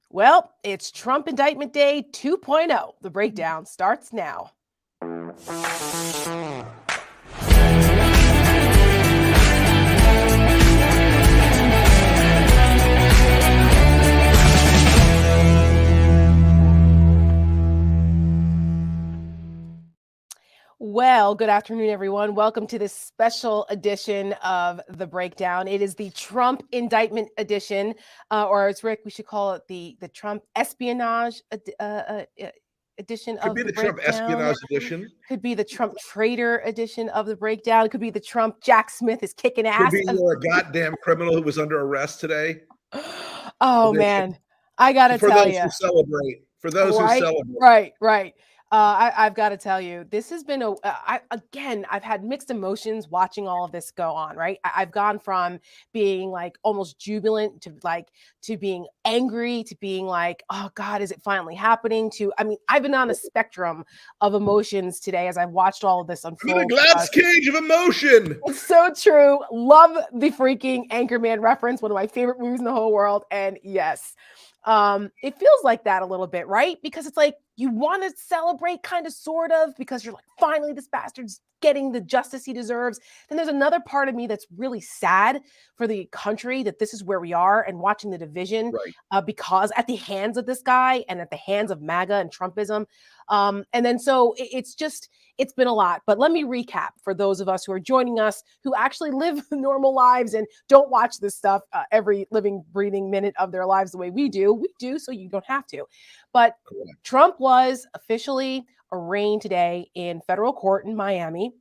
Well, it's Trump Indictment Day 2.0. The breakdown starts now. Well, good afternoon, everyone. Welcome to this special edition of The Breakdown. It is the Trump Indictment edition, or as Rick, we should call it the Trump Espionage edition Could of be The the Trump Breakdown. Espionage edition. Could be the Trump Traitor edition of The Breakdown. It could be the Trump Jack Smith is kicking Could ass. be a goddamn criminal who was under arrest today. Oh, man. I got to For tell those you. who celebrate. For those who celebrate. Right. I've got to tell you, this has been I've had mixed emotions watching all of this go on, right? I've gone from being like almost jubilant to being angry to being like, oh God, is it finally happening? I've been on a spectrum of emotions today as I've watched all of this unfold. I'm in a glass cage of emotion. It's so true. Love the freaking Anchorman reference, one of my favorite movies in the whole world. And yes, it feels like that a little bit, right? Because it's like you want to celebrate kind of sort of because you're like, finally, this bastard's getting the justice he deserves. Then there's another part of me that's really sad for the country that this is where we are and watching the division because at the hands of this guy and at the hands of MAGA and Trumpism. And then so it's been a lot. But let me recap for those of us who are joining us who actually live normal lives and don't watch this stuff every living, breathing minute of their lives the way we do. We do, so you don't have to. But Trump was officially arraigned today in federal court in Miami.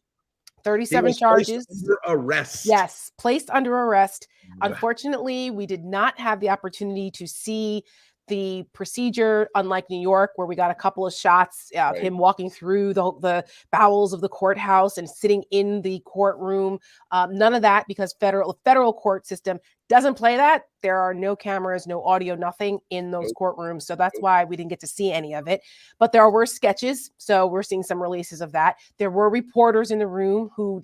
37 charges. Placed under arrest. Yes, placed under arrest. Unfortunately, we did not have the opportunity to see the procedure, unlike New York, where we got a couple of shots of him walking through the bowels of the courthouse and sitting in the courtroom. None of that because federal court system doesn't play that. There are no cameras, no audio, nothing in those courtrooms. So that's why we didn't get to see any of it. But there were sketches. So we're seeing some releases of that. There were reporters in the room who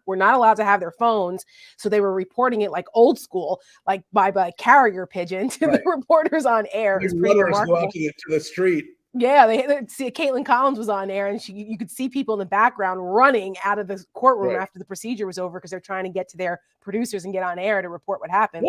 were not allowed to have their phones. So they were reporting it like old school, like by carrier pigeon to the reporters on air. It's pretty remarkable. Go out to the street. Yeah, they see Caitlin Collins was on air, and you could see people in the background running out of the courtroom after the procedure was over because they're trying to get to their producers and get on air to report what happened.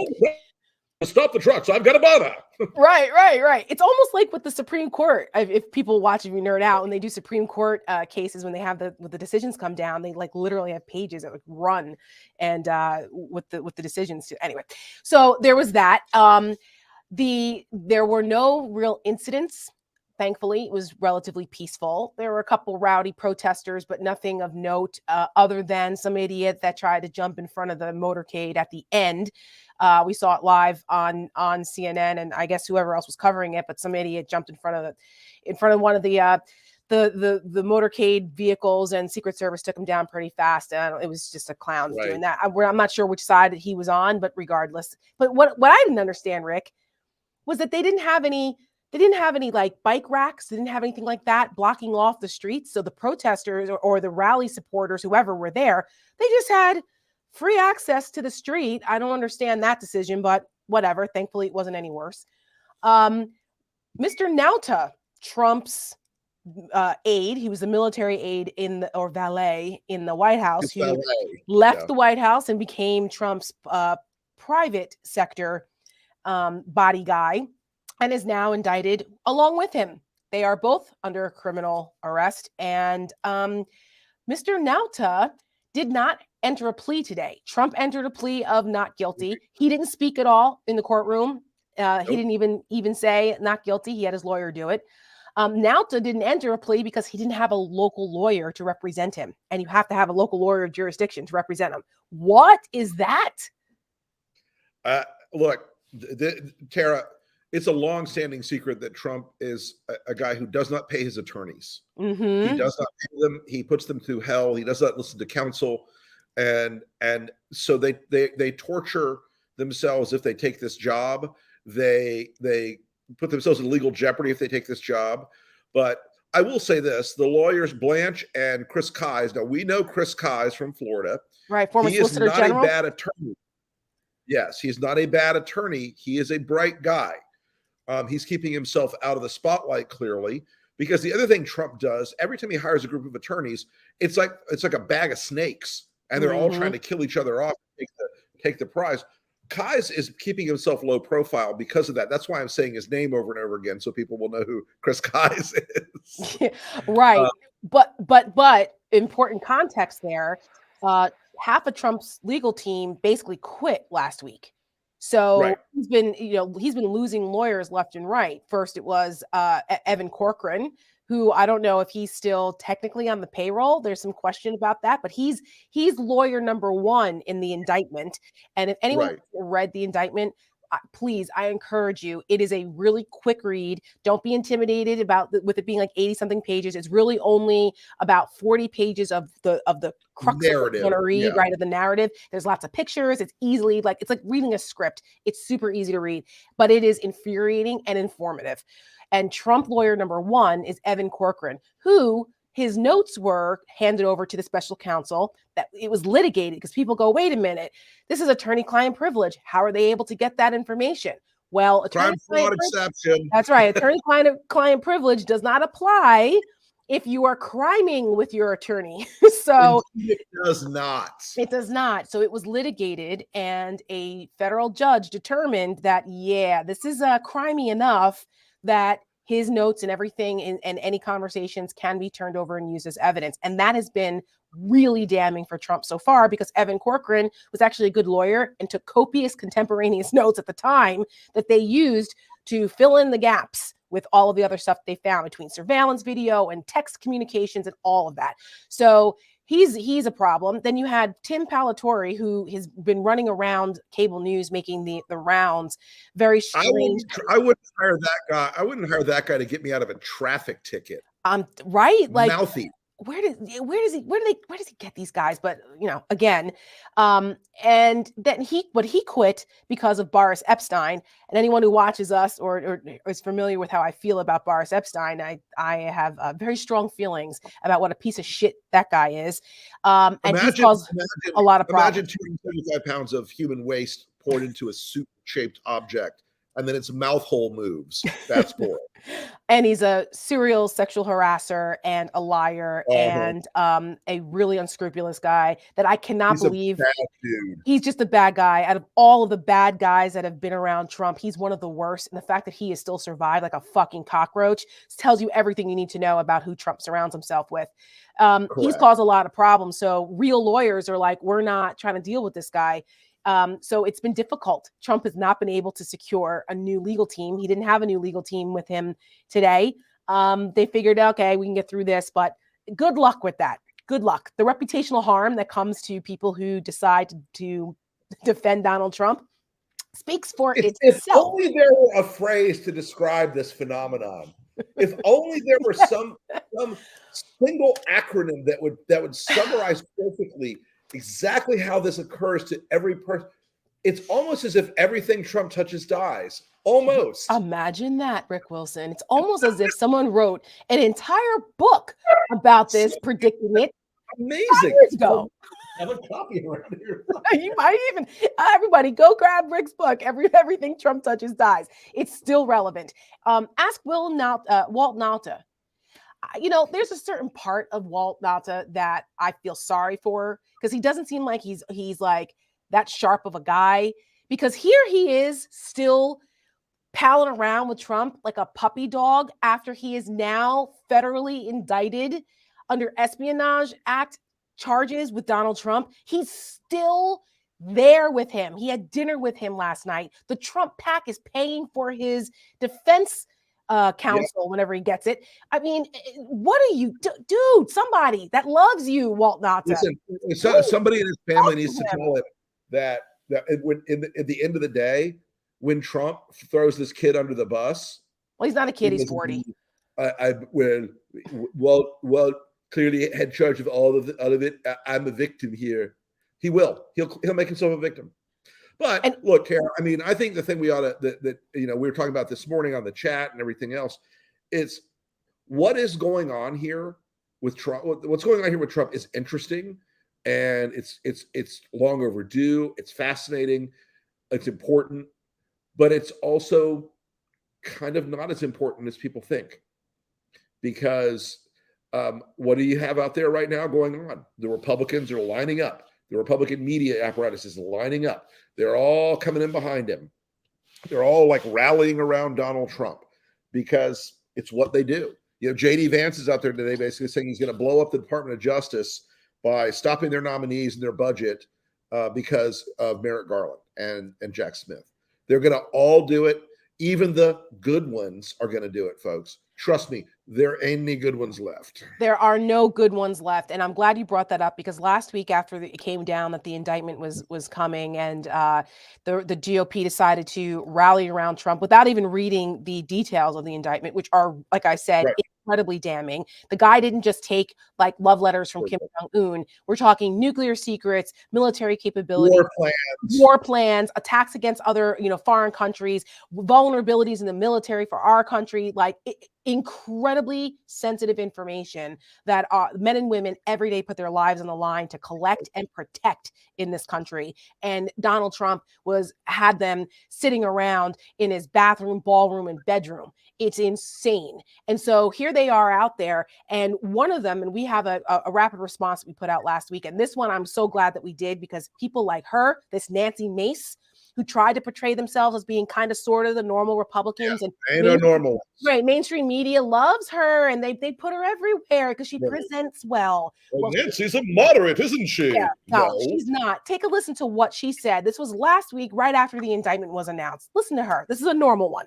Stop the trucks! I've got a bother. Right. It's almost like with the Supreme Court. If people watch, if you nerd out, when they do Supreme Court cases, when they have the decisions come down, they like literally have pages that like run and with the decisions too. Anyway, so there was that. There were no real incidents. Thankfully, it was relatively peaceful. There were a couple rowdy protesters, but nothing of note other than some idiot that tried to jump in front of the motorcade at the end. We saw it live on CNN, and I guess whoever else was covering it, but some idiot jumped in front of one of the motorcade vehicles, and Secret Service took him down pretty fast. And it was just a clown doing that. I'm not sure which side he was on, but regardless. But what I didn't understand, Rick, was that they didn't have any like bike racks. They didn't have anything like that blocking off the streets. So the protesters or the rally supporters, whoever were there, they just had free access to the street. I don't understand that decision, but whatever. Thankfully, it wasn't any worse. Mr. Nauta, Trump's aide, he was the military aide or valet in the White House, who left the White House and became Trump's private sector body guy, and is now indicted along with him. They are both under criminal arrest. And Mr. Nauta did not enter a plea today. Trump entered a plea of not guilty. He didn't speak at all in the courtroom. He didn't even say not guilty. He had his lawyer do it. Nauta didn't enter a plea because he didn't have a local lawyer to represent him. And you have to have a local lawyer of jurisdiction to represent him. What is that? Look, Tara, it's a long-standing secret that Trump is a guy who does not pay his attorneys. Mm-hmm. He does not pay them. He puts them through hell. He does not listen to counsel, and so they torture themselves if they take this job. They put themselves in legal jeopardy if they take this job. But I will say this: the lawyers Blanche and Chris Kise. Now we know Chris Kise from Florida, right? Former Solicitor General. He is not a bad attorney. Yes, he's not a bad attorney. He is a bright guy. He's keeping himself out of the spotlight, clearly, because the other thing Trump does every time he hires a group of attorneys, it's like a bag of snakes, and they're all trying to kill each other off, take the prize. Kais is keeping himself low profile because of that. That's why I'm saying his name over and over again, so people will know who Chris Kais is. Right. But important context there. Half of Trump's legal team basically quit last week. So he's been losing lawyers left and right. First, it was Evan Corcoran, who I don't know if he's still technically on the payroll. There's some question about that, but he's lawyer number one in the indictment. And if anyone read the indictment, please, I encourage you. It is a really quick read. Don't be intimidated with it being like 80 something pages. It's really only about 40 pages of the crux of what you want to read, right? Of the narrative. There's lots of pictures. It's easily it's like reading a script. It's super easy to read, but it is infuriating and informative. And Trump lawyer number one is Evan Corcoran, who his notes were handed over to the special counsel, that it was litigated because people go, wait a minute, this is attorney-client privilege. How are they able to get that information? Well, crime-fraud exception. That's right. Attorney-client privilege does not apply if you are criming with your attorney. So it does not. It does not. So it was litigated, and a federal judge determined that, this is crimey enough that his notes and everything and any conversations can be turned over and used as evidence. And that has been really damning for Trump so far, because Evan Corcoran was actually a good lawyer and took copious contemporaneous notes at the time that they used to fill in the gaps with all of the other stuff they found between surveillance video and text communications and all of that. So he's a problem. Then you had Tim Palatori, who has been running around cable news making the rounds. Very strange. I wouldn't hire that guy. I wouldn't hire that guy to get me out of a traffic ticket. Right? Like, mouthy. Where does he get these guys? But again, and then he quit because of Boris Epstein. And anyone who watches us or is familiar with how I feel about Boris Epstein, I have very strong feelings about what a piece of shit that guy is. And he's caused a lot of problems. Imagine 275 pounds of human waste poured into a soup-shaped object, and then its mouth hole moves. That's boring. And he's a serial sexual harasser and a liar and a really unscrupulous guy that I cannot believe. He's just a bad guy. Out of all of the bad guys that have been around Trump, he's one of the worst. And the fact that he has still survived like a fucking cockroach tells you everything you need to know about who Trump surrounds himself with. He's caused a lot of problems. So real lawyers are like, we're not trying to deal with this guy. So it's been difficult. Trump has not been able to secure a new legal team. He didn't have a new legal team with him today. They figured, okay, we can get through this, but good luck with that. Good luck. The reputational harm that comes to people who decide to defend Donald Trump speaks for itself. If only there were a phrase to describe this phenomenon. If only there were some single acronym that would summarize perfectly exactly how this occurs to every person. It's almost as if everything Trump touches dies. Almost. Imagine that, Rick Wilson. It's almost as if someone wrote an entire book about this, predicting it. Amazing. 5 years ago. I have a copy around here. You might even, everybody go grab Rick's book. Everything Trump touches dies. It's still relevant. Ask Walt Nauta. There's a certain part of Walt Nauta that I feel sorry for, because he doesn't seem like he's like that sharp of a guy, because here he is still palling around with Trump like a puppy dog after he is now federally indicted under Espionage Act charges with Donald Trump. He's still there with him. He had dinner with him last night. The Trump PAC is paying for his defense counsel whenever he gets it. I mean, what are you, dude? Somebody that loves you, Walt Nauta. Listen, somebody in his family needs to tell him that at the end of the day, when Trump throws this kid under the bus, well, he's not a kid; he's 40. Well, clearly head charge of all of it. I'm a victim here. He'll make himself a victim. But look, Kara, I mean, I think the thing we ought to that we were talking about this morning on the chat and everything else is what is going on here with Trump. What's going on here with Trump is interesting, and it's long overdue. It's fascinating. It's important, but it's also kind of not as important as people think, because what do you have out there right now going on? The Republicans are lining up. The Republican media apparatus is lining up. They're all coming in behind him. They're all like rallying around Donald Trump because it's what they do. You know, JD Vance is out there today basically saying he's going to blow up the Department of Justice by stopping their nominees and their budget because of Merrick Garland and Jack Smith. They're going to all do it. Even the good ones are going to do it, folks. Trust me, there ain't any good ones left. There are no good ones left. And I'm glad you brought that up, because last week after it came down that the indictment was coming, and the GOP decided to rally around Trump without even reading the details of the indictment, which are, like I said, Right. incredibly damning. The guy didn't just take like love letters from Kim Jong-un. We're talking nuclear secrets, military capability, war plans, attacks against other, foreign countries, vulnerabilities in the military for our country, like incredibly sensitive information that men and women every day put their lives on the line to collect and protect in this country. And Donald Trump had them sitting around in his bathroom, ballroom, and bedroom. It's insane. And so here they are out there, and one of them, and we have a rapid response we put out last week. And this one I'm so glad that we did, because people like her, this Nancy Mace, who tried to portray themselves as being kind of sort of the normal Republicans, and ain't no normal ones. Right, mainstream media loves her, and they put her everywhere because she presents well. Well, Nancy's a moderate, isn't she? Yeah, no, she's not. Take a listen to what she said. This was last week, right after the indictment was announced. Listen to her. This is a normal one.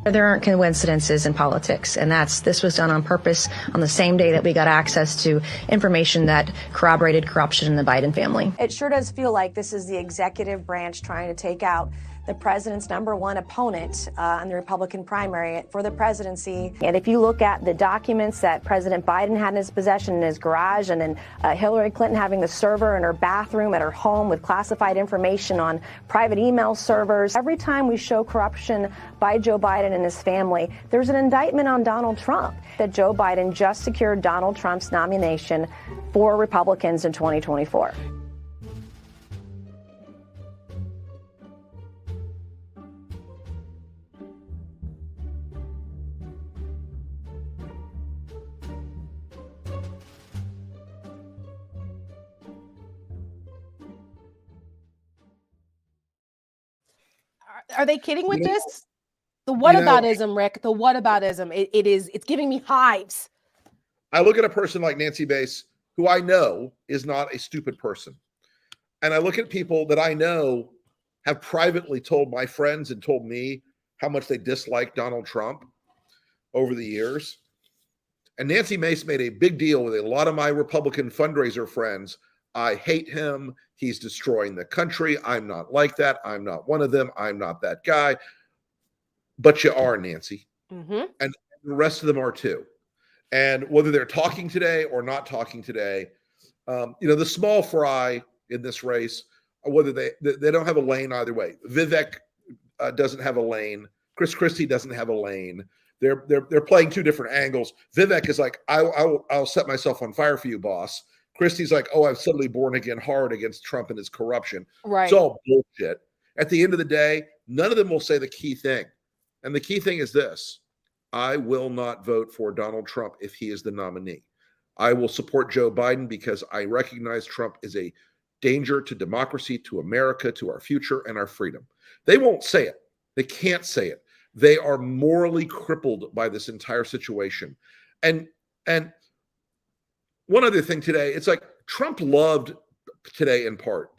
There aren't coincidences in politics, and this was done on purpose on the same day that we got access to information that corroborated corruption in the Biden family. It sure does feel like this is the executive branch trying to take out the president's #1 opponent in the Republican primary for the presidency. And if you look at the documents that President Biden had in his possession in his garage, and then Hillary Clinton having the server in her bathroom at her home with classified information on private email servers, every time we show corruption by Joe Biden and his family, there's an indictment on Donald Trump. That Joe Biden just secured Donald Trump's nomination for Republicans in 2024. Are they kidding with this? The whataboutism, Rick, the whataboutism, it's giving me hives. I look at a person like Nancy Mace, who I know is not a stupid person. And I look at people that I know have privately told my friends and told me how much they dislike Donald Trump over the years. And Nancy Mace made a big deal with a lot of my Republican fundraiser friends. I hate him. He's destroying the country. I'm not like that. I'm not one of them. I'm not that guy. But you are, Nancy. Mm-hmm. And the rest of them are too. And whether they're talking today or not talking today, the small fry in this race, whether they don't have a lane either way. Vivek doesn't have a lane. Chris Christie doesn't have a lane. They're playing two different angles. Vivek is like, I'll set myself on fire for you, boss. Christie's like, oh, I'm suddenly born again hard against Trump and his corruption. Right. It's all bullshit. At the end of the day, none of them will say the key thing. And the key thing is this: I will not vote for Donald Trump if he is the nominee. I will support Joe Biden because I recognize Trump is a danger to democracy, to America, to our future and our freedom. They won't say it. They can't say it. They are morally crippled by this entire situation. And one other thing today, it's like Trump loved today in part.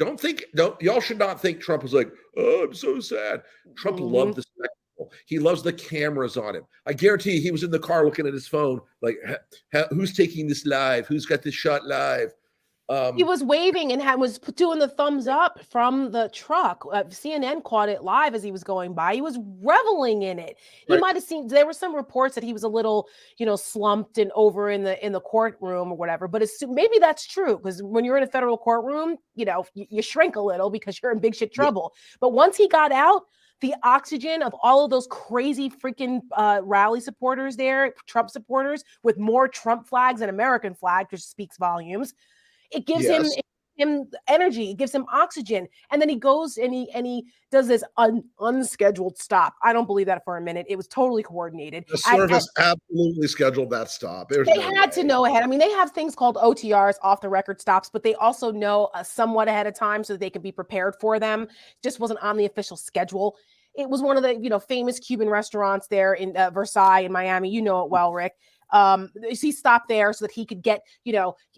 Y'all should not think Trump was like, oh, I'm so sad. Trump loved the spectacle. He loves the cameras on him. I guarantee he was in the car looking at his phone, like, who's taking this live? Who's got this shot live? He was waving and was doing the thumbs up from the truck. CNN caught it live as he was going by. He was reveling in it. He might have seen, there were some reports that he was a little, slumped and over in the courtroom or whatever. But maybe that's true, because when you're in a federal courtroom, you shrink a little because you're in big shit trouble. But once he got out, the oxygen of all of those crazy freaking rally supporters there, Trump supporters with more Trump flags and American flag, which speaks volumes. It gives him him energy, it gives him oxygen, and then he goes and he does this unscheduled stop. I don't believe that for a minute. It was totally coordinated. The service absolutely scheduled that stop. They had to know ahead. I mean, they have things called OTRs, off the record stops, but they also know somewhat ahead of time so that they can be prepared for them. It just wasn't on the official schedule. It was one of the famous Cuban restaurants there in Versailles in Miami. You know it well, Rick. He stopped there so that he could get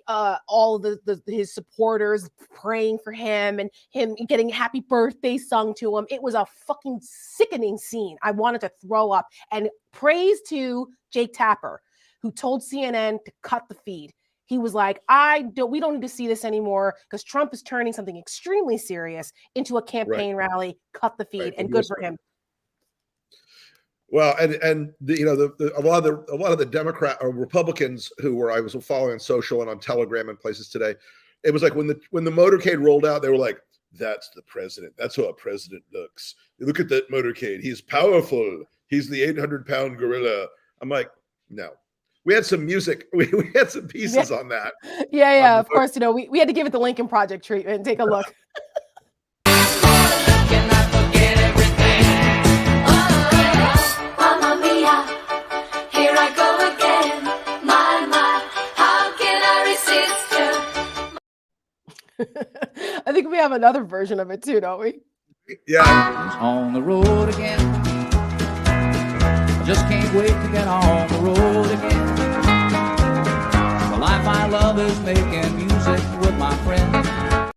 all of his supporters praying for him and him getting happy birthday sung to him. It was a fucking sickening scene. I wanted to throw up. And praise to Jake Tapper, who told CNN to cut the feed. He was like, we don't need to see this anymore because Trump is turning something extremely serious into a campaign rally. Cut the feed, and good for him. Well, and a lot of the Democrat or Republicans who I was following on social and on Telegram and places today, it was like when the motorcade rolled out, they were like, "That's the president. That's how a president looks. Look at that motorcade. He's powerful. He's the 800-pound gorilla." I'm like, no. We had some music. We had some pieces on that. Yeah. Of course, we had to give it the Lincoln Project treatment. Take a look. I think we have another version of it too, don't we? Yeah. On the road again. Just can't wait to get on the road again. The life I love is making music with my friends.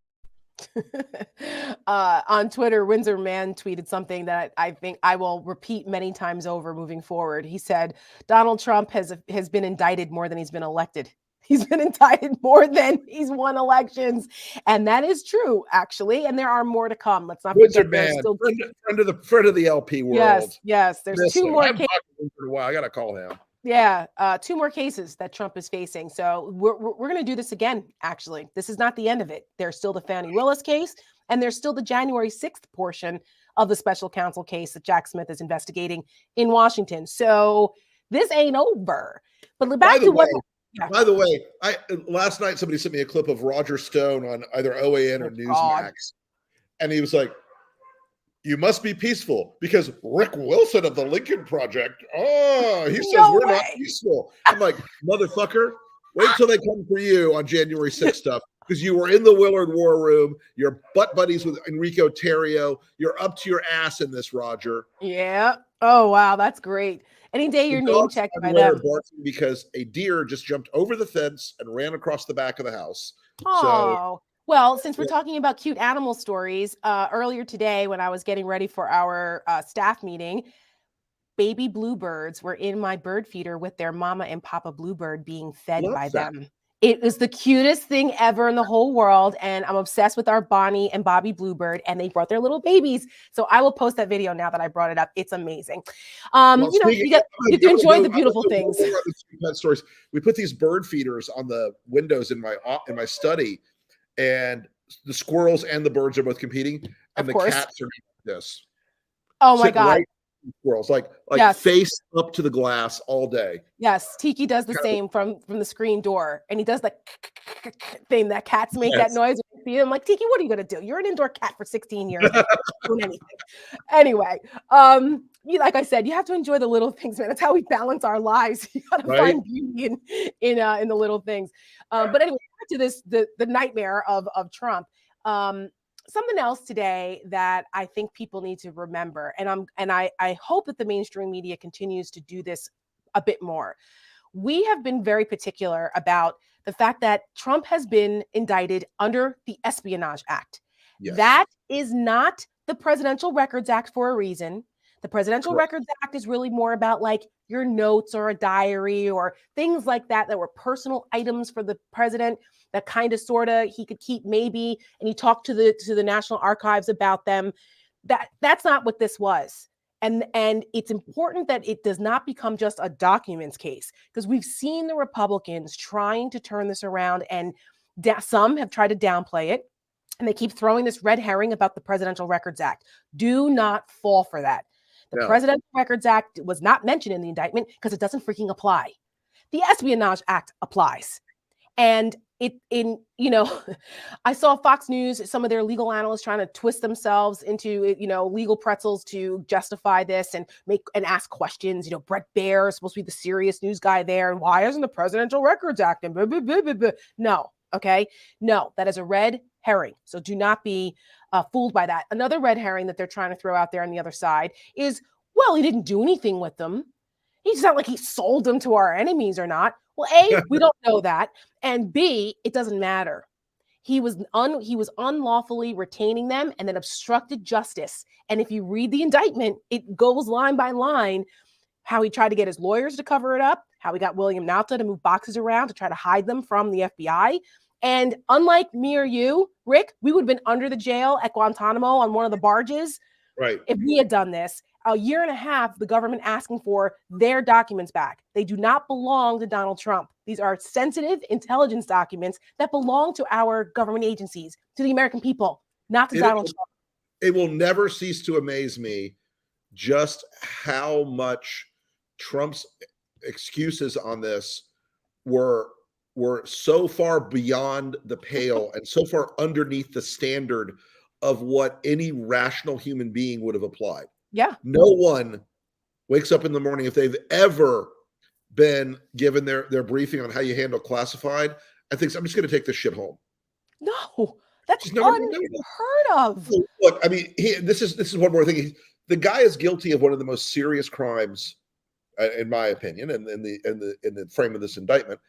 On Twitter, Windsor Man tweeted something that I think I will repeat many times over moving forward. He said, Donald Trump has been indicted more than he's been elected. He's been indicted more than he's won elections. And that is true, actually. And there are more to come. Let's not Windsor forget. Man, friend of the LP world. Yes. There's two more cases. I got to call him. Yeah, two more cases that Trump is facing. So we're going to do this again, actually. This is not the end of it. There's still the Fani Willis case, and there's still the January 6th portion of the special counsel case that Jack Smith is investigating in Washington. So this ain't over. But back to what... Yeah. By the way, last night somebody sent me a clip of Roger Stone on either OAN or Newsmax, and he was like, "You must be peaceful because Rick Wilson of the Lincoln Project, he says we're not peaceful." I'm like, motherfucker, wait till they come for you on January 6th stuff because you were in the Willard War Room, you're butt buddies with Enrico Terrio, you're up to your ass in this, Roger. Yeah. Oh wow, that's great. Any day you're name checked by them. Because a deer just jumped over the fence and ran across the back of the house. Oh, well, since we're talking about cute animal stories, earlier today when I was getting ready for our staff meeting, baby bluebirds were in my bird feeder with their mama and papa bluebird being fed by them. It was the cutest thing ever in the whole world. And I'm obsessed with our Bonnie and Bobby Bluebird, and they brought their little babies. So I will post that video now that I brought it up. It's amazing. You get to enjoy the beautiful things. Pet stories. We put these bird feeders on the windows in my study, and the squirrels and the birds are both competing, and the cats are like this. Oh my God. Right, squirrels like face up to the glass all day. Yes, Tiki does the same from the screen door, and he does the thing that cats make that noise. I'm like, Tiki, what are you gonna do? You're an indoor cat for 16 years. Doing anything. Anyway, like I said, you have to enjoy the little things, man. That's how we balance our lives. You gotta find beauty in the little things. But anyway, back to this the nightmare of Trump. Something else today that I think people need to remember, and I hope that the mainstream media continues to do this a bit more. We have been very particular about the fact that Trump has been indicted under the Espionage Act. Yes. That is not the Presidential Records Act for a reason. The Presidential Records Act is really more about like your notes or a diary or things like that were personal items for the president that kind of sort of he could keep maybe, and he talked to the National Archives about them. That's not what this was. And it's important that it does not become just a documents case, because we've seen the Republicans trying to turn this around, and some have tried to downplay it, and they keep throwing this red herring about the Presidential Records Act. Do not fall for that. The Presidential Records Act was not mentioned in the indictment because it doesn't freaking apply. The Espionage Act applies. And I saw Fox News, some of their legal analysts trying to twist themselves into, legal pretzels to justify this and ask questions. Brett Baer is supposed to be the serious news guy there. And why isn't the Presidential Records Act? And blah, blah, blah, blah, blah. No. Okay. No, that is a red herring. So do not be fooled by that. Another red herring that they're trying to throw out there on the other side is, well, he didn't do anything with them. It's not like he sold them to our enemies or not. Well, A, we don't know that. And B, it doesn't matter. He was unlawfully retaining them and then obstructed justice. And if you read the indictment, it goes line by line how he tried to get his lawyers to cover it up, how he got William Nauta to move boxes around to try to hide them from the FBI. And unlike me or you, Rick, we would have been under the jail at Guantanamo on one of the barges. Right. If we had done this. A year and a half, the government asking for their documents back. They do not belong to Donald Trump. These are sensitive intelligence documents that belong to our government agencies, to the American people, not to Donald Trump. It will never cease to amaze me just how much Trump's excuses on this were so far beyond the pale and so far underneath the standard of what any rational human being would have applied. Yeah. No one wakes up in the morning, if they've ever been given their briefing on how you handle classified, and thinks, I'm just going to take this shit home. No, that's unheard of. Look, I mean, this is one more thing. The guy is guilty of one of the most serious crimes, in my opinion, and in the frame of this indictment.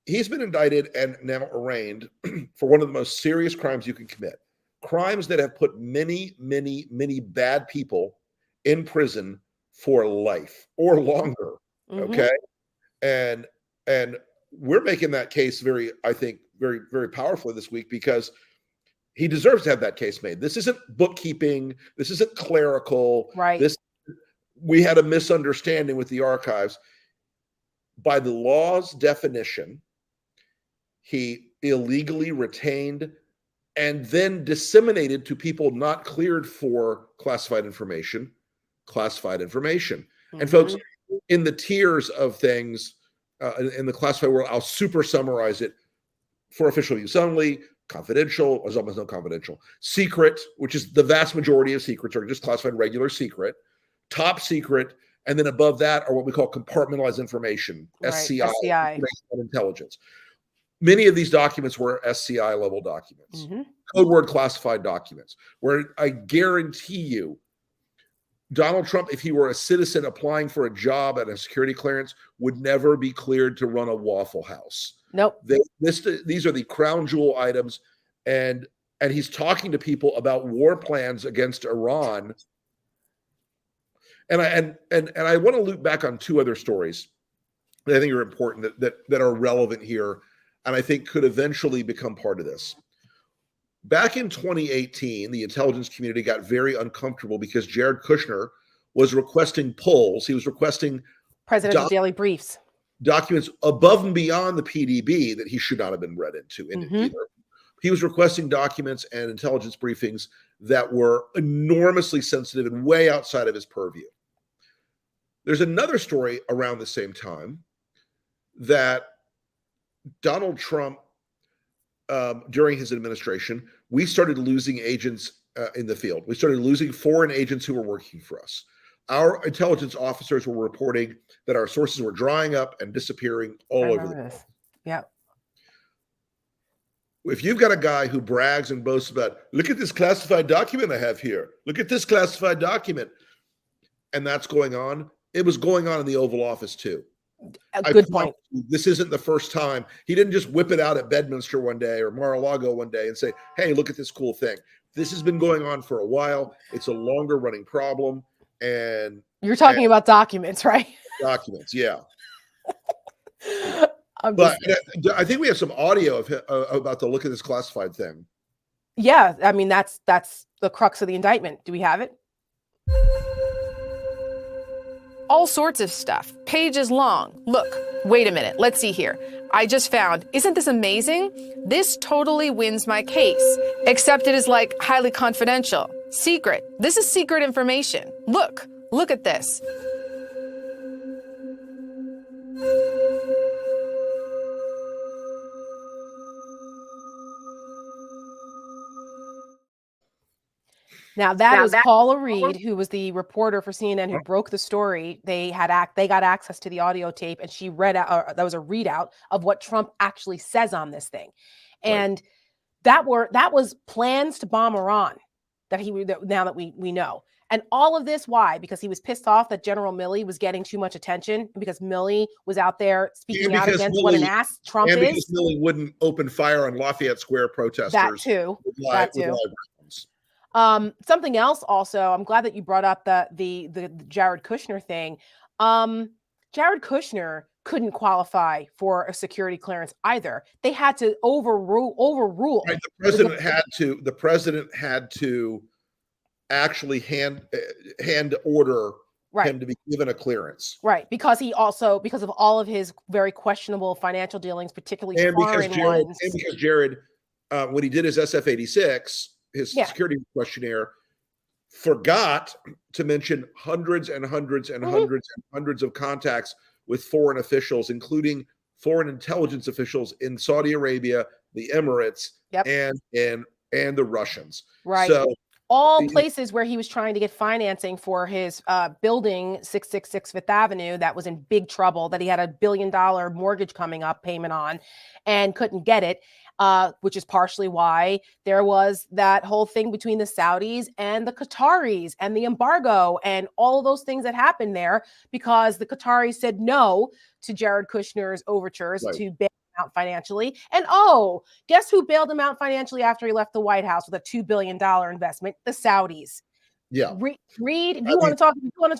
He's been indicted and now arraigned for one of the most serious crimes you can commit. Crimes that have put many, many, many bad people in prison for life or longer. Mm-hmm. Okay. And we're making that case very, very powerfully this week because he deserves to have that case made. This isn't bookkeeping. This isn't clerical. Right. We had a misunderstanding with the archives. By the law's definition, he illegally retained and then disseminated to people not cleared for classified information. Mm-hmm. And folks, in the tiers of things in the classified world, I'll super summarize it: for official use only, confidential, there's almost no confidential, secret, which is the vast majority of secrets are just classified regular secret, top secret, and then above that are what we call compartmentalized information, right, SCI. Intelligence. Many of these documents were SCI level documents, mm-hmm. Code word classified documents, where I guarantee you, Donald Trump, if he were a citizen applying for a job at a security clearance, would never be cleared to run a Waffle House. Nope. These are the crown jewel items, and he's talking to people about war plans against Iran. And I want to loop back on two other stories that I think are important that are relevant here, and I think could eventually become part of this. Back in 2018, the intelligence community got very uncomfortable because Jared Kushner was requesting polls. He was requesting presidential daily briefs, documents above and beyond the PDB that he should not have been read into mm-hmm. either. He was requesting documents and intelligence briefings that were enormously sensitive and way outside of his purview. There's another story around the same time that Donald Trump, during his administration, we started losing agents in the field. We started losing foreign agents who were working for us. Our intelligence officers were reporting that our sources were drying up and disappearing all over the world. Yeah. If you've got a guy who brags and boasts about, look at this classified document I have here. Look at this classified document. And that's going on. It was going on in the Oval Office too. A good point. This isn't the first time. He didn't just whip it out at Bedminster one day or Mar-a-Lago one day and say, hey, look at this cool thing. This has been going on for a while. It's a longer running problem. And you're talking about documents, right? Documents, yeah. But I think we have some audio of about the look at this classified thing. Yeah, I mean, that's the crux of the indictment. Do we have it? All sorts of stuff, pages long. Look, wait a minute, let's see here. I just found, isn't this amazing? This totally wins my case, except it is like highly confidential, secret. This is secret information. Look at this. Now that is Paula Reed, who was the reporter for CNN who broke the story. They got access to the audio tape, and she read out. That was a readout of what Trump actually says on this thing, and that was plans to bomb Iran. Now that we know. And all of this, why? Because he was pissed off that General Milley was getting too much attention, because Milley was out there speaking out against what an ass Trump is. And because Milley wouldn't open fire on Lafayette Square protesters. That too. Something else also, I'm glad that you brought up the Jared Kushner thing. Jared Kushner couldn't qualify for a security clearance either. They had to overrule. Right, the president had to actually hand order him to be given a clearance. Right, because of all of his very questionable financial dealings, particularly foreign ones. And because Jared, when he did his SF-86, his security questionnaire, forgot to mention hundreds and hundreds and hundreds and hundreds of contacts with foreign officials, including foreign intelligence officials in Saudi Arabia, the Emirates, and the Russians. Right. So all places where he was trying to get financing for his building, 666 Fifth Avenue, that was in big trouble, that he had $1 billion mortgage coming up payment on and couldn't get it, which is partially why there was that whole thing between the Saudis and the Qataris and the embargo and all of those things that happened there, because the Qataris said no to Jared Kushner's overtures to bail him out financially. And guess who bailed him out financially after he left the White House with a $2 billion investment? The Saudis. Yeah. Read if you want to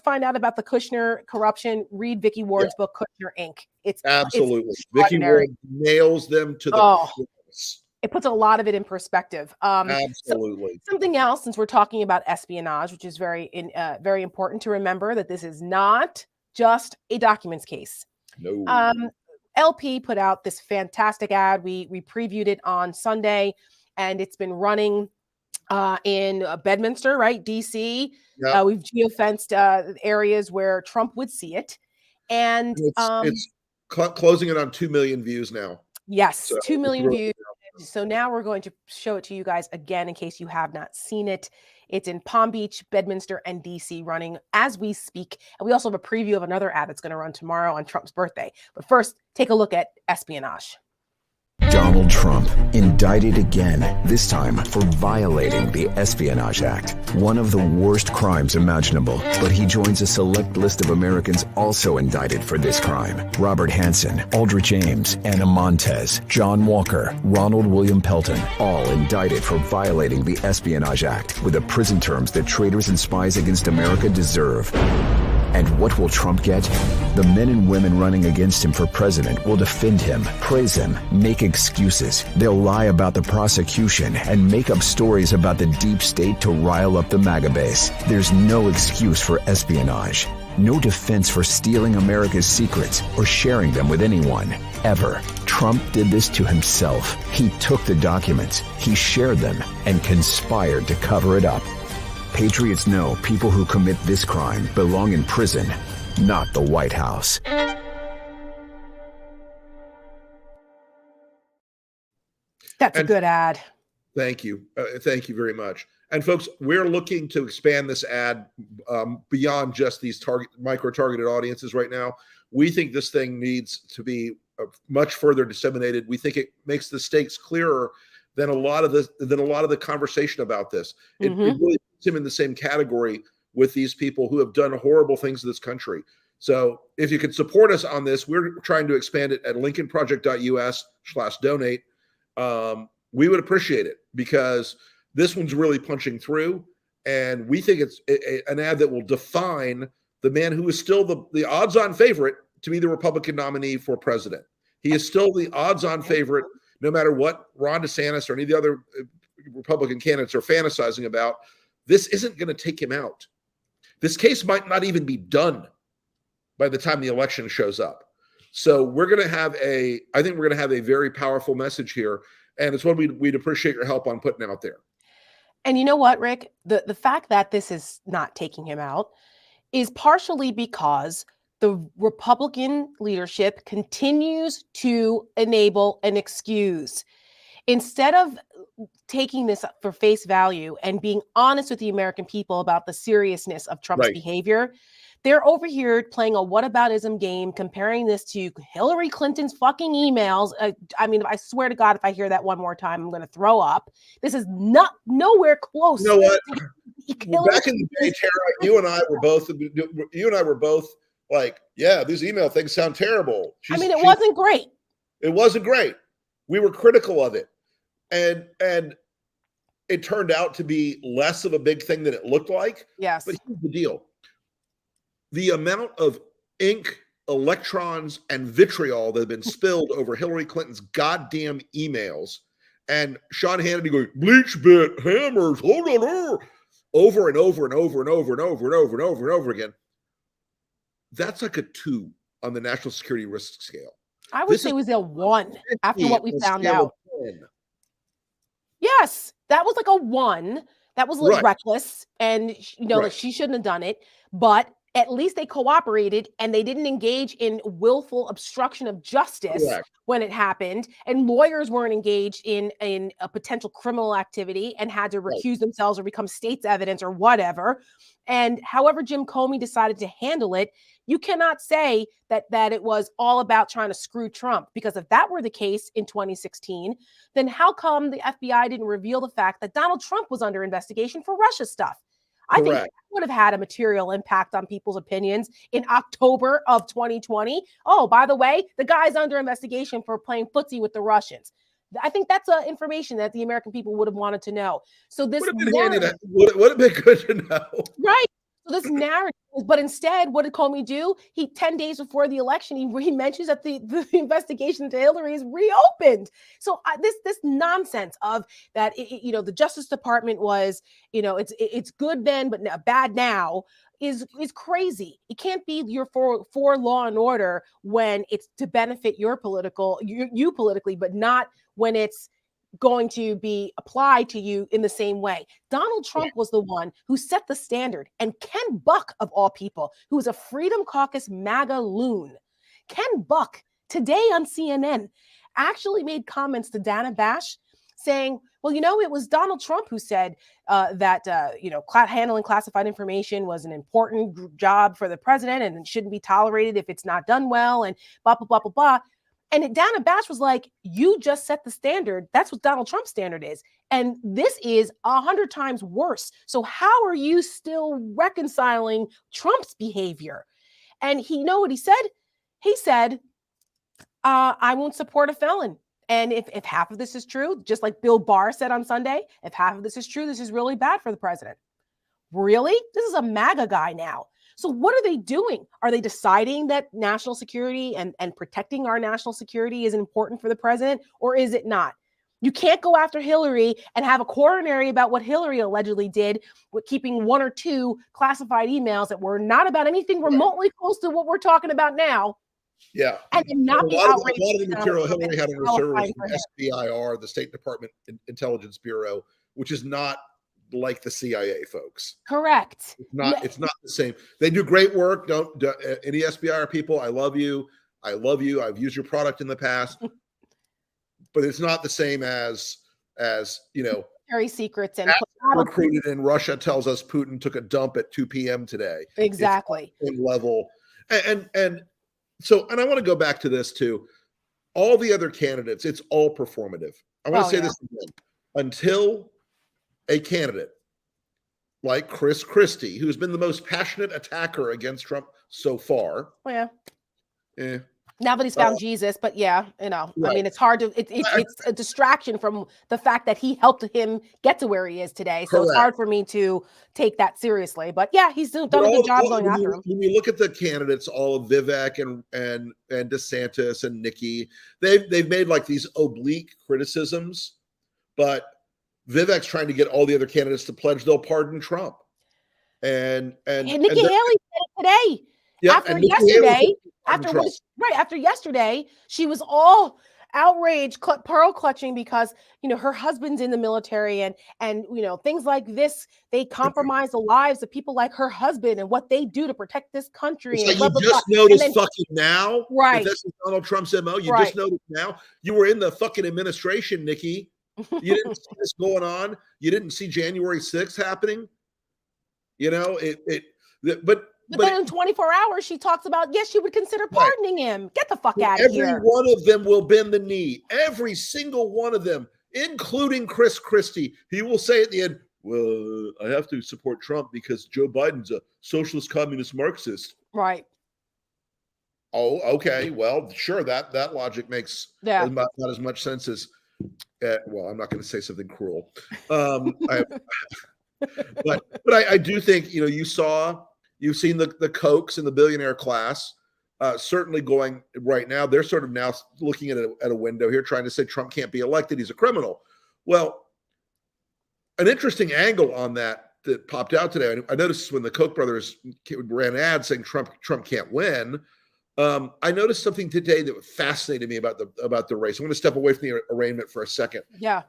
find out about the Kushner corruption, read Vicky Ward's book, Kushner Inc. It's absolutely. Vicky Ward nails them to the course. It puts a lot of it in perspective. Absolutely. Something else, since we're talking about espionage, which is very important to remember, that this is not just a documents case. No. LP put out this fantastic ad. We previewed it on Sunday, and it's been running in Bedminster, right? DC. Yep. We've geofenced areas where Trump would see it. And it's closing it on 2 million views now. Yes, so 2 million views. So now we're going to show it to you guys again in case you have not seen it. It's in Palm Beach, Bedminster, and DC, running as we speak. And we also have a preview of another ad that's going to run tomorrow on Trump's birthday. But first, take a look at espionage. Donald Trump indicted again, this time for violating the Espionage Act, one of the worst crimes imaginable. But he joins a select list of Americans also indicted for this crime. Robert Hansen, Aldrich Ames, Anna Montez, John Walker, Ronald William Pelton, all indicted for violating the Espionage Act with the prison terms that traitors and spies against America deserve. And what will Trump get? The men and women running against him for president will defend him, praise him, make excuses. They'll lie about the prosecution and make up stories about the deep state to rile up the MAGA base. There's no excuse for espionage. No defense for stealing America's secrets or sharing them with anyone, ever. Trump did this to himself. He took the documents, he shared them, and conspired to cover it up. Patriots know people who commit this crime belong in prison, not the White House. That's a good ad. Thank you. Thank you very much. And folks, we're looking to expand this ad beyond just these micro-targeted audiences right now. We think this thing needs to be much further disseminated. We think it makes the stakes clearer than a lot of the conversation about this. It really puts him in the same category with these people who have done horrible things to this country. So if you could support us on this, we're trying to expand it at lincolnproject.us/donate. We would appreciate it, because this one's really punching through, and we think it's an ad that will define the man who is still the odds-on favorite to be the Republican nominee for president. He is still the odds-on favorite, no matter what Ron DeSantis or any of the other Republican candidates are fantasizing about. This isn't going to take him out. This case might not even be done by the time the election shows up. So I think we're going to have a very powerful message here. And it's one we'd appreciate your help on putting out there. And you know what, Rick? The fact that this is not taking him out is partially because the Republican leadership continues to enable an excuse. instead of taking this for face value and being honest with the American people about the seriousness of Trump's Right. behavior, they're over here playing a whataboutism game, comparing this to Hillary Clinton's fucking emails. I mean, I swear to God, if I hear that one more time, I'm going to throw up. This is not nowhere close. You know what? Hillary Back in the day, Tara, you and I were both like, yeah, these email things sound terrible. It wasn't great. It wasn't great. We were critical of it. And it turned out to be less of a big thing than it looked like. Yes. But here's the deal. The amount of ink, electrons, and vitriol that have been spilled over Hillary Clinton's goddamn emails, and Sean Hannity going, bleach bit, hammers, hold on her, over and over and over and over and over and over and over and over again. That's like a 2 on the national security risk scale. I would say it was a 1 after what we found out. Yes, that was like a 1. That was like reckless, and like she shouldn't have done it. But at least they cooperated and they didn't engage in willful obstruction of justice when it happened. And lawyers weren't engaged in a potential criminal activity and had to recuse themselves or become state's evidence or whatever. And however Jim Comey decided to handle it, you cannot say that it was all about trying to screw Trump, because if that were the case in 2016, then how come the FBI didn't reveal the fact that Donald Trump was under investigation for Russia stuff? I think that would have had a material impact on people's opinions in October of 2020. Oh, by the way, the guy's under investigation for playing footsie with the Russians. I think that's information that the American people would have wanted to know. So this would have been good to know. Right. So this narrative, but instead, what did Comey do? 10 days before the election, he mentions that the investigation into Hillary is reopened. So this nonsense of that, the Justice Department was, it's good then, but bad now is crazy. It can't be your for law and order when it's to benefit you politically, but not when it's going to be applied to you in the same way. Donald Trump was the one who set the standard, and Ken Buck, of all people, who is a Freedom Caucus MAGA loon, Ken Buck today on CNN actually made comments to Dana Bash saying, well, it was Donald Trump who said that handling classified information was an important job for the president and it shouldn't be tolerated if it's not done well, and blah, blah, blah, blah, blah. And Dana Bash was like, you just set the standard. That's what Donald Trump's standard is. And this is 100 times worse. So how are you still reconciling Trump's behavior? And what he said? He said, I won't support a felon. And if half of this is true, just like Bill Barr said on Sunday, if half of this is true, this is really bad for the president. Really? This is a MAGA guy now. So what are they doing? Are they deciding that national security and protecting our national security is important for the president, or is it not? You can't go after Hillary and have a coronary about what Hillary allegedly did with keeping 1 or 2 classified emails that were not about anything remotely close to what we're talking about now. Yeah. And not be outraged. A lot of the material Hillary had in reserve was from SBIR, the State Department Intelligence Bureau, which is not like the CIA folks. Correct. It's not the same. They do great work. Don't any SBIR people, I love you. I've used your product in the past. But it's not the same as very secrets and recruited in Russia tells us Putin took a dump at 2 p.m. today. Exactly. Same level. And I want to go back to this too. All the other candidates, it's all performative. I want to say this again. Until a candidate like Chris Christie, who's been the most passionate attacker against Trump so far. Oh, yeah. Now that he's found Jesus, but right. I mean, it's hard to, it's a distraction from the fact that he helped him get to where he is today. So It's hard for me to take that seriously, but yeah, he's done a good job going after him. When you look at the candidates, all of Vivek and DeSantis and Nikki, they've made like these oblique criticisms, but Vivek's trying to get all the other candidates to pledge they'll pardon Trump. And Nikki Haley said it today. Yeah, After yesterday, she was all outraged, pearl clutching because her husband's in the military and things like this. They compromise the lives of people like her husband and what they do to protect this country. It's like you just noticed fucking now, right? If this is Donald Trump's MO. You just noticed now. You were in the fucking administration, Nikki. You didn't see this going on. You didn't see January 6th happening. You know, But then in 24 hours, she talks about, yes, she would consider pardoning him. Get the fuck out of here. Every one of them will bend the knee. Every single one of them, including Chris Christie. He will say at the end, well, I have to support Trump because Joe Biden's a socialist, communist, Marxist. Right. Oh, okay. Well, sure. That logic makes not as much sense as, well, I'm not going to say something cruel. But I do think, you know, you've seen the Kochs in the billionaire class certainly going right now. They're sort of now looking at a window here, trying to say Trump can't be elected. He's a criminal. Well, an interesting angle on that popped out today. I noticed when the Koch brothers ran ads saying Trump can't win. I noticed something today that fascinated me about the race. I'm going to step away from the arraignment for a second. Yeah.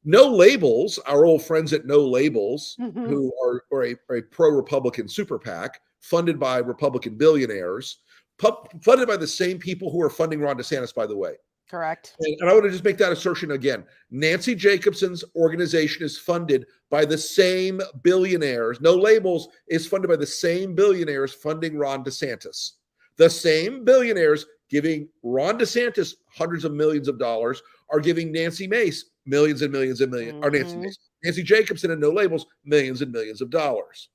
No Labels, our old friends at No Labels, who are a pro-Republican super PAC, funded by Republican billionaires, funded by the same people who are funding Ron DeSantis, by the way. Correct. And I want to just make that assertion again. Nancy Jacobson's organization is funded by the same billionaires. No Labels is funded by the same billionaires funding Ron DeSantis. The same billionaires giving Ron DeSantis hundreds of millions of dollars are giving Nancy Mace millions and millions and millions, or Nancy Jacobson and No Labels millions and millions of dollars.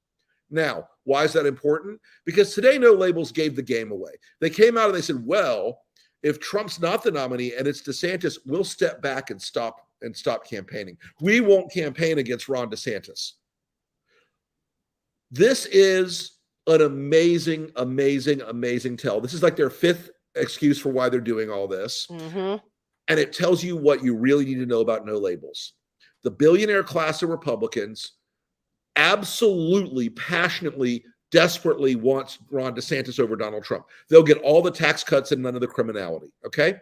Now, why is that important? Because today No Labels gave the game away. They came out and they said, well, if Trump's not the nominee and it's DeSantis, we'll step back and stop campaigning. We won't campaign against Ron DeSantis. This is an amazing, amazing, amazing tell. This is like their fifth excuse for why they're doing all this. And it tells you what you really need to know about No Labels. The billionaire class of Republicans absolutely, passionately, desperately wants Ron DeSantis over Donald Trump. They'll get all the tax cuts and none of the criminality, okay?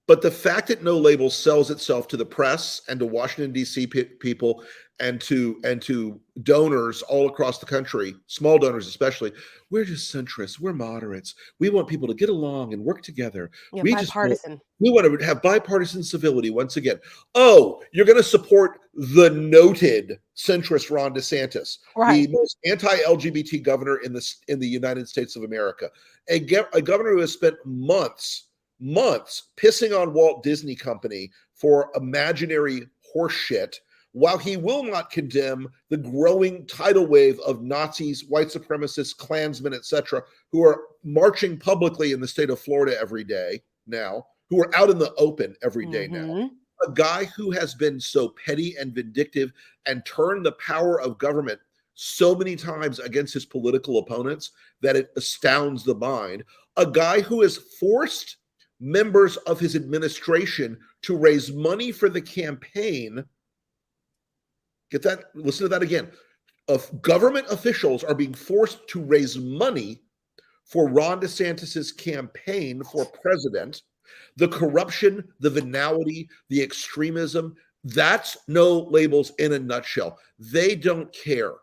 But the fact that No Labels sells itself to the press and to Washington, D.C. people and to donors all across the country, small donors especially, we're just centrists, we're moderates. We want people to get along and work together. Yeah, we bipartisan. We want to have bipartisan civility once again. Oh, you're going to support the noted centrist Ron DeSantis, the most anti-LGBT governor in the United States of America, a governor who has spent months pissing on Walt Disney Company for imaginary horseshit, while he will not condemn the growing tidal wave of Nazis, white supremacists, Klansmen, etc., who are marching publicly in the state of Florida every day now, who are out in the open every day now. A guy who has been so petty and vindictive and turned the power of government so many times against his political opponents that it astounds the mind. A guy who has forced members of his administration to raise money for the campaign. Get that? Listen to that again. Government officials are being forced to raise money for Ron DeSantis's campaign for president. The corruption, the venality, the extremism, that's No Labels in a nutshell. They don't care.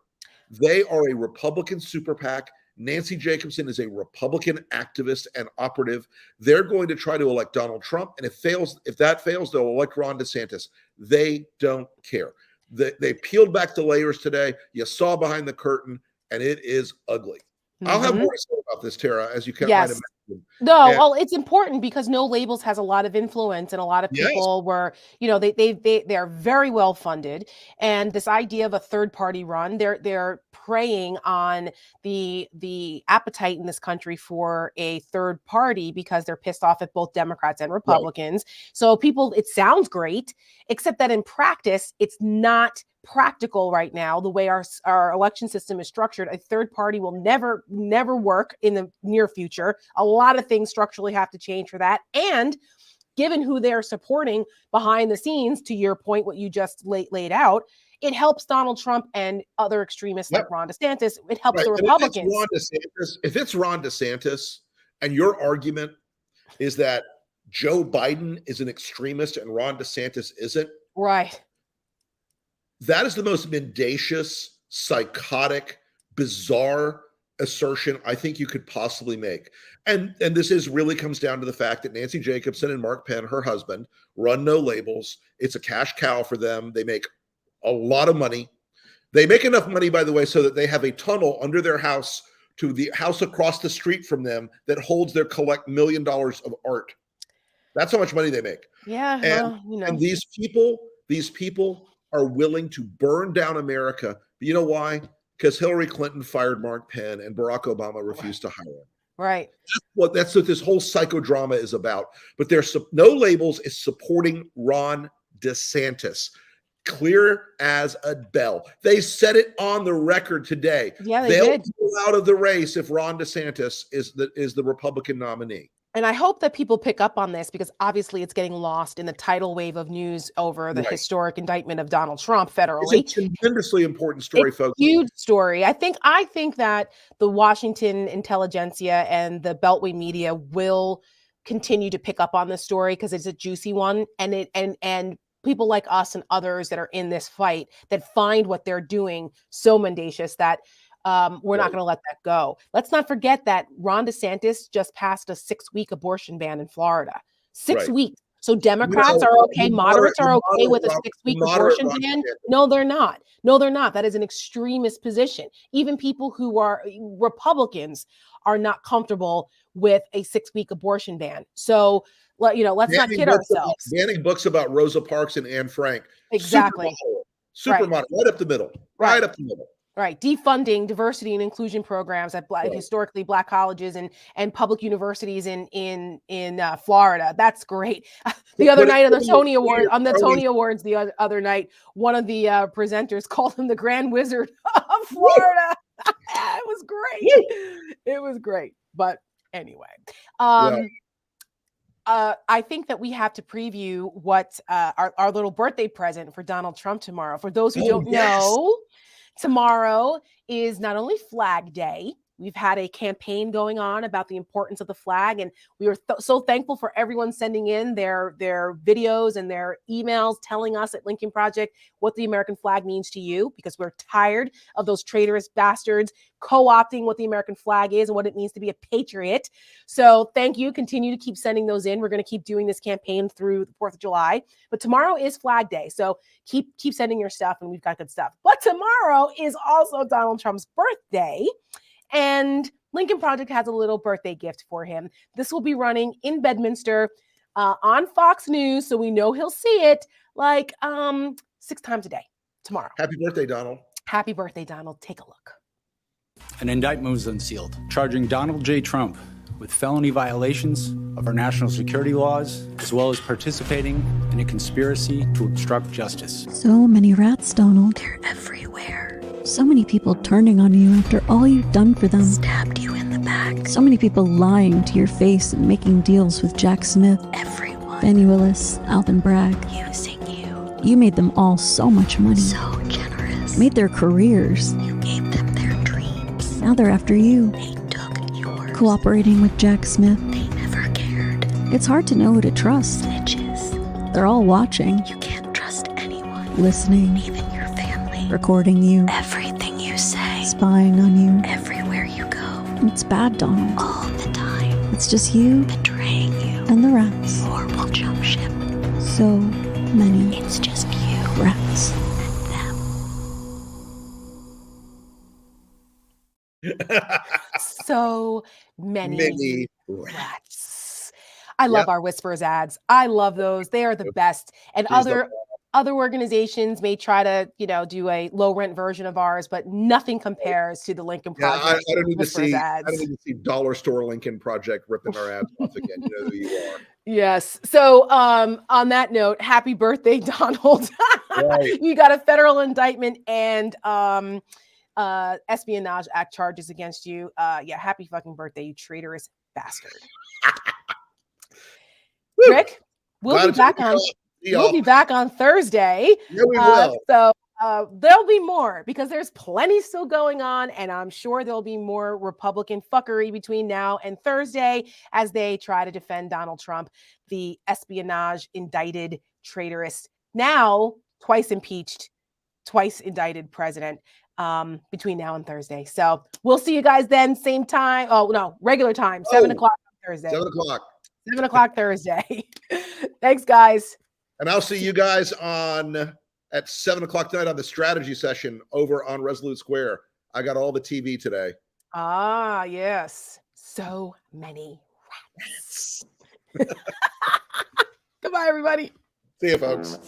They are a Republican super PAC. Nancy Jacobson is a Republican activist and operative. They're going to try to elect Donald Trump. And if that fails, they'll elect Ron DeSantis. They don't care. They peeled back the layers today. You saw behind the curtain, and it is ugly. I'll have more to say about this, Tara, as you can might imagine. No, well, it's important because No Labels has a lot of influence, and a lot of people were, you know, they are very well funded. And this idea of a third party run, they're preying on the appetite in this country for a third party because they're pissed off at both Democrats and Republicans. So it sounds great, except that in practice, it's not practical right now. The way our election system is structured, a third party will never work in the near future. A lot of things structurally have to change for that. And given who they're supporting behind the scenes, to your point, what you just laid out, it helps Donald Trump and other extremists like Ron DeSantis. It helps the Republicans. If it's Ron DeSantis and your argument is that Joe Biden is an extremist and Ron DeSantis isn't, right? That is the most mendacious, psychotic, bizarre assertion I think you could possibly make. And this is really comes down to the fact that Nancy Jacobson and Mark Penn, her husband, run No Labels. It's a cash cow for them. They make a lot of money. They make enough money, by the way, so that they have a tunnel under their house to the house across the street from them that holds their collect $1 million of art. That's how much money they make. Yeah. And these people are willing to burn down America. But you know why? Because Hillary Clinton fired Mark Penn and Barack Obama refused to hire him. Right. That's what this whole psychodrama is about. But No Labels is supporting Ron DeSantis. Clear as a bell. They said it on the record today. Yeah, They'll did. pull out of the race if Ron DeSantis is the Republican nominee. And I hope that people pick up on this, because obviously it's getting lost in the tidal wave of news over the historic indictment of Donald Trump federally. It's a tremendously important story, folks. Huge story. I think that the Washington intelligentsia and the Beltway media will continue to pick up on this story because it's a juicy one, and people like us and others that are in this fight that find what they're doing so mendacious that we're not going to let that go. Let's not forget that Ron DeSantis just passed a 6-week abortion ban in Florida. 6 weeks. So Democrats are okay. Moderates are okay with a 6-week abortion ban. No, they're not. No, they're not. That is an extremist position. Even people who are Republicans are not comfortable with a 6-week abortion ban. So, let's not kid ourselves. Banning books about Rosa Parks and Anne Frank. Exactly. Super moderate, right up the middle. Right up the middle. Right. Defunding diversity and inclusion programs at historically Black colleges and public universities in Florida. That's great. The other night on the Tony Awards, the other night, one of the presenters called him the Grand Wizard of Florida. It was great. It was great. But anyway, I think that we have to preview what our little birthday present for Donald Trump tomorrow. For those who don't know, tomorrow is not only Flag Day. We've had a campaign going on about the importance of the flag, and we are so thankful for everyone sending in their videos and their emails telling us at Lincoln Project what the American flag means to you, because we're tired of those traitorous bastards co-opting what the American flag is and what it means to be a patriot. So thank you. Continue to keep sending those in. We're going to keep doing this campaign through the 4th of July. But tomorrow is Flag Day. So keep sending your stuff, and we've got good stuff. But tomorrow is also Donald Trump's birthday. And Lincoln Project has a little birthday gift for him. This will be running in Bedminster on Fox News, so we know he'll see it 6 times a day tomorrow. Happy birthday, Donald. Happy birthday, Donald. Take a look. An indictment was unsealed, charging Donald J. Trump with felony violations of our national security laws, as well as participating in a conspiracy to obstruct justice. So many rats, Donald. They're everywhere. So many people turning on you after all you've done for them. Stabbed you in the back. So many people lying to your face and making deals with Jack Smith. Everyone. Benny Willis, Alvin Bragg. Using you. You made them all so much money. So generous. Made their careers. You gave them their dreams. Now they're after you. They took yours. Cooperating with Jack Smith. They never cared. It's hard to know who to trust. Snitches. They're all watching. You can't trust anyone. Listening. Even your family. Recording you. Everything you say. Spying on you. Everywhere you go. It's bad, Donald. All the time. It's just you. Betraying you. And the rats. Or we'll jump ship. So many. It's just you. Rats. And them. So many rats. I love our Whispers ads. I love those. They are the best. And other organizations may try to, do a low rent version of ours, but nothing compares to the Lincoln Project. I don't need to see Dollar Store Lincoln Project ripping our ads off again. You know who you are. Yes. So on that note, happy birthday, Donald. Right. You got a federal indictment and Espionage Act charges against you. Happy fucking birthday, you traitorous bastard. Rick, we'll be back on Thursday. Yeah, we will. So there'll be more, because there's plenty still going on, and I'm sure there'll be more Republican fuckery between now and Thursday as they try to defend Donald Trump, the espionage indicted traitorous, now twice impeached, twice indicted president. between now and Thursday. So we'll see you guys then, same time. Oh no, regular time, 7 o'clock Thursday. 7 o'clock. 7 o'clock Thursday. Thanks, guys. And I'll see you guys at 7 o'clock tonight on the strategy session over on Resolute Square. I got all the TV today. Ah, yes. So many rats. Goodbye, everybody. See you, folks.